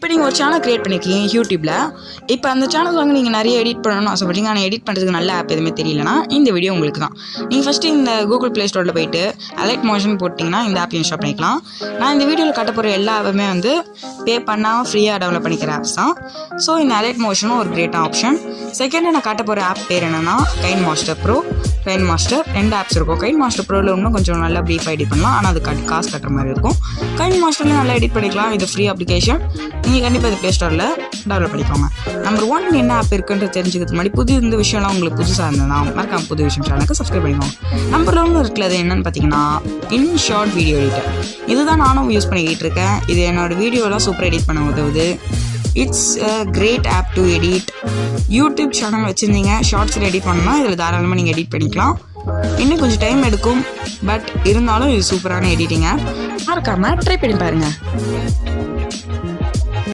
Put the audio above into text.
இப்போ நீங்கள் ஒரு சேனல் க்ரியேட் பண்ணியிருக்கீங்க யூடியூப்பில். இப்போ அந்த சேனல் வந்து நீங்கள் நிறைய எடிட் பண்ணணும்னு ஆசைப்படுறீங்க. ஆனால் எடிட் பண்ணுறதுக்கு நல்ல ஆப் எதுவுமே தெரியலனா இந்த வீடியோ உங்களுக்கு தான். நீங்கள் ஃபஸ்ட்டு இந்த கூகுள் ப்ளே ஸ்டோரில் போய்ட்டு அலைட் மோஷன் போட்டிங்கன்னா இந்த ஆப் இன்ஸ்டால் பண்ணிக்கலாம். நான் இந்த வீடியோவில் காட்ட போகிற எல்லா ஆப்புமே வந்து பே பண்ணாமல் ஃப்ரீயாக டெவலப் பண்ணிக்கிற ஆப்ஸ் தான். ஸோ இந்த அலைட் மோஷனும் ஒரு கிரேட்டான ஆப்ஷன். செகண்ட் நான் காட்ட போகிற ஆப் பேர் என்னென்னா கைன் மாஸ்டர் ப்ரோ. கைன் மாஸ்டர் 2 ஆப்ஸ் இருக்கும். கைன் மாஸ்டர் ப்ரோவில் இன்னும் கொஞ்சம் நல்லா ப்ரீஃபாக எடிட் பண்ணலாம். ஆனால் அது காசு கட்டுற மாதிரி இருக்கும். கைன் மாஸ்டர்லேயும் நல்லா எடிட் பண்ணிக்கலாம். இது ஃப்ரீ அப்ளிகேஷன். நீங்கள் கண்டிப்பாக இது ப்ளே ஸ்டோரில் டெவலப் பண்ணிக்கோங்க. நம்பர் 1 என்ன ஆப் இருக்குன்றது தெரிஞ்சுக்கிறதுக்கு முன்னாடி இந்த விஷயம்லாம் உங்களுக்கு புதுசாக இருந்ததுன்னா மறக்காம புது விஷயம் சேனலுக்கு சப்ஸ்கிரைப் பண்ணிக்கோங்க. நம்பர் 1 இருக்கிறது என்னென்னு பார்த்தீங்கன்னா InShot வீடியோ எடிட்டர். இதுதான் நானும் யூஸ் பண்ணிக்கிட்டு இருக்கேன். இது என்னோடய வீடியோலாம் சூப்பர் எடிட் பண்ண உதவுது. It's a great app to edit. YouTube channel வச்சுருந்தீங்க ஷார்ட்ஸில் எடிட் பண்ணால் இதில் தாராளமாக நீங்கள் எடிட் பண்ணிக்கலாம். இன்னும் கொஞ்சம் டைம் எடுக்கும், பட் இருந்தாலும் இது சூப்பரான எடிட்டிங் ஆப். மறக்காமல் ட்ரை பண்ணி பாருங்கள்.